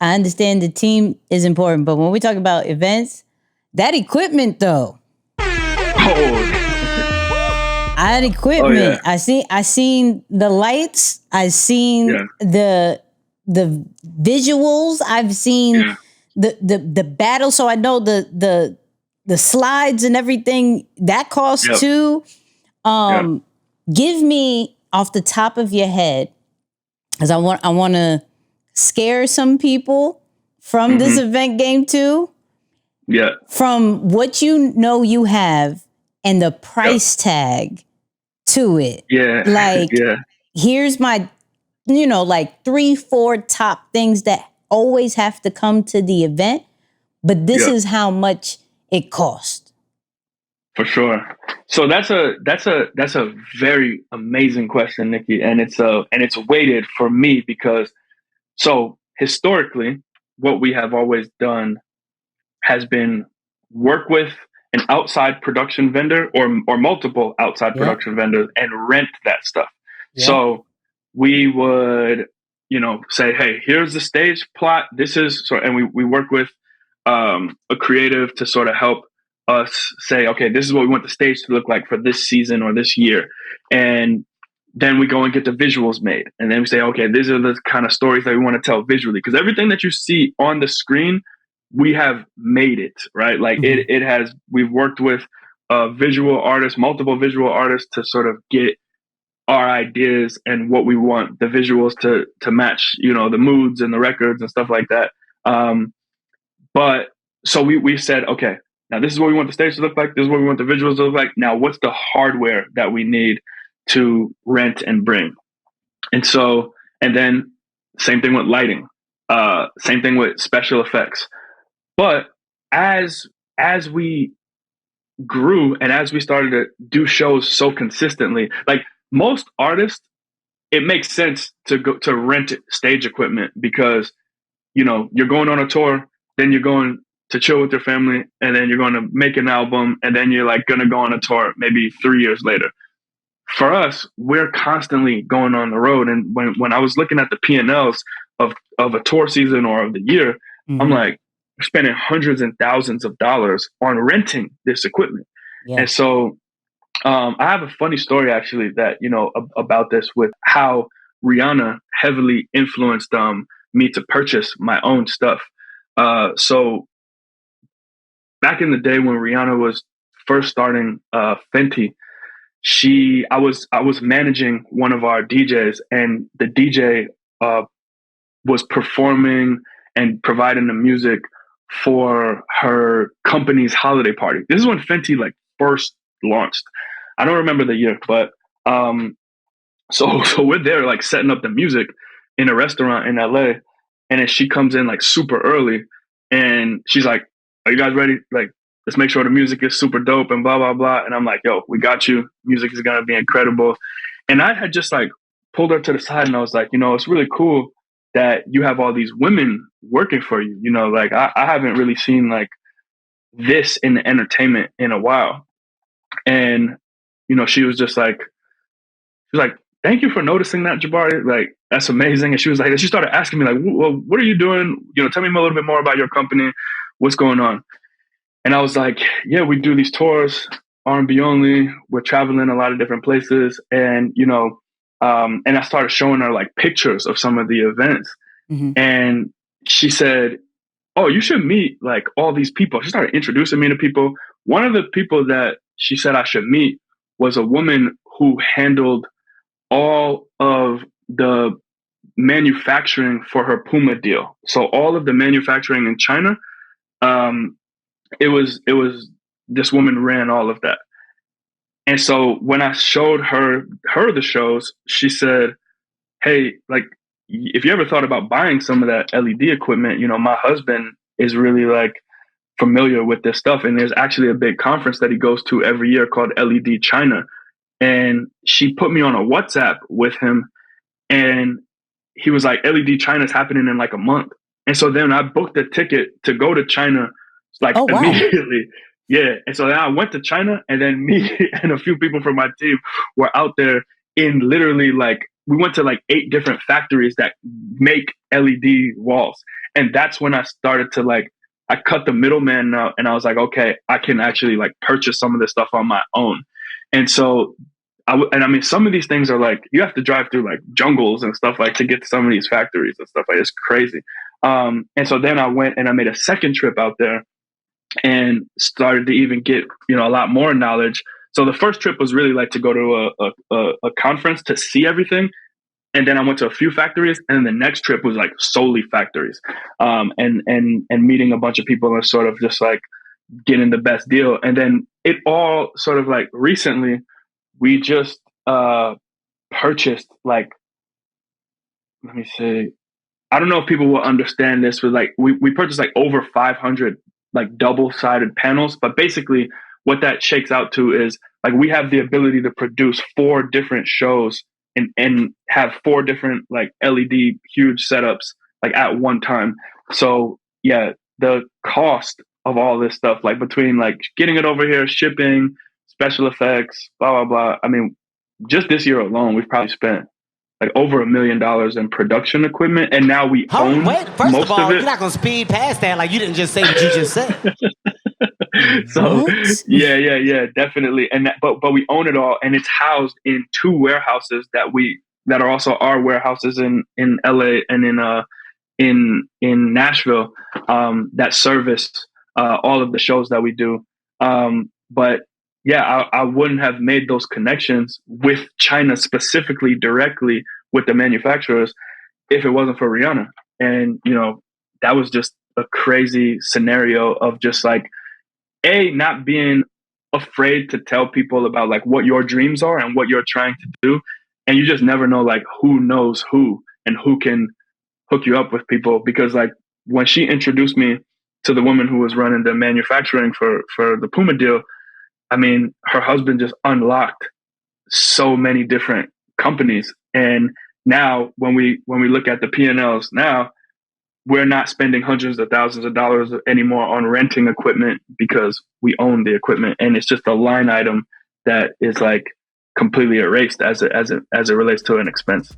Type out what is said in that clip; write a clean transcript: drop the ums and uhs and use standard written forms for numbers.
I understand the team is important, but when we talk about events, that equipment though. I had equipment. I seen the lights. I seen the visuals. I've seen the battle. So I know the slides and everything that costs too. Give me off the top of your head, because I want to scare some people from this event game too. Yeah. From what you know you have and the price tag to it. Yeah. Like, here's my, like 3-4 top things that always have to come to the event, but this is how much it costs. For sure. So that's a very amazing question, Nikki, and it's weighted for me because so historically, what we have always done has been work with an outside production vendor or multiple outside production vendors and rent that stuff. So we would, say, hey, here's the stage plot. This is and we work with a creative to sort of help us say, okay, this is what we want the stage to look like for this season or this year. And then we go and get the visuals made. And then we say, okay, these are the kind of stories that we want to tell visually. Because everything that you see on the screen, we have made it, right? Like it has, we've worked with visual artists, multiple visual artists to sort of get our ideas and what we want the visuals to match, the moods and the records and stuff like that. But so we said, okay, now this is what we want the stage to look like. This is what we want the visuals to look like. Now, what's the hardware that we need to rent and bring? And then same thing with lighting, same thing with special effects. But as we grew and as we started to do shows so consistently, like most artists, it makes sense to go to rent stage equipment because, you're going on a tour, then you're going to chill with your family, and then you're going to make an album, and then you're like going to go on a tour maybe 3 years later. For us, we're constantly going on the road. And when I was looking at the P&Ls of a tour season or of the year, I'm like, we're spending hundreds and thousands of dollars on renting this equipment. And so I have a funny story actually that, about this with how Rihanna heavily influenced me to purchase my own stuff. So back in the day when Rihanna was first starting Fenty, I was managing one of our DJs, and the DJ was performing and providing the music for her company's holiday party. This is when Fenty first launched. I don't remember the year, but so we're there setting up the music in a restaurant in LA, and then she comes in super early, and she's like, "Are you guys ready? Let's make sure the music is super dope and blah, blah, blah." And I'm like, "Yo, we got you. Music is going to be incredible." And I had just pulled her to the side and I was like, it's really cool that you have all these women working for you. I haven't really seen this in entertainment in a while. And, she was just like, "Thank you for noticing that, Jabari. That's amazing." And she was like, she started asking me "Well, what are you doing? Tell me a little bit more about your company. What's going on?" And I was like, "Yeah, we do these tours, R&B only. We're traveling a lot of different places." And, and I started showing her pictures of some of the events. And she said, "Oh, you should meet all these people." She started introducing me to people. One of the people that she said I should meet was a woman who handled all of the manufacturing for her Puma deal. So all of the manufacturing in China, it was this woman ran all of that. And so when I showed her the shows, she said, "Hey, if you ever thought about buying some of that LED equipment, my husband is really familiar with this stuff. And there's actually a big conference that he goes to every year called LED China." And she put me on a WhatsApp with him, and he was like, "LED China's happening in a month." And so then I booked a ticket to go to China immediately. Yeah. And so then I went to China, and then me and a few people from my team were out there in literally we went to 8 different factories that make LED walls. And that's when I started to like, I cut the middleman out and I was like, okay, I can actually like purchase some of this stuff on my own. And so I mean, some of these things are like, you have to drive through like jungles and stuff like to get to some of these factories and stuff like it's crazy. And so then I went and I made a second trip out there and started to even get, you know, a lot more knowledge. So the first trip was really like to go to a conference to see everything. And then I went to a few factories, and then the next trip was like solely factories, and meeting a bunch of people and sort of just like getting the best deal. And then it all sort of like recently, we just purchased like, let me see, I don't know if people will understand this, but like we purchased like over 500 like double-sided panels. But basically what that shakes out to is like we have the ability to produce 4 different shows and have 4 different like LED huge setups like at one time. So yeah, the cost of all this stuff, like between like getting it over here, shipping, special effects, blah, blah, blah. I mean, just this year alone, we've probably spent like over $1 million in production equipment, and now we own first most of all, of it. You're not gonna speed past that. Like you didn't just say what you just said. So yeah, definitely. And but we own it all, and it's housed in 2 warehouses that are also our warehouses in LA and in Nashville, that service all of the shows that we do. But yeah, I wouldn't have made those connections with China specifically directly with the manufacturers if it wasn't for Rihanna. And, you know, that was just a crazy scenario of just like, not being afraid to tell people about like what your dreams are and what you're trying to do. And you just never know like who knows who and who can hook you up with people. Because like when she introduced me to the woman who was running the manufacturing for the Puma deal, I mean, her husband just unlocked so many different companies. And now when we look at the P&Ls now, we're not spending hundreds of thousands of dollars anymore on renting equipment because we own the equipment. And it's just a line item that is like completely erased as it relates to an expense.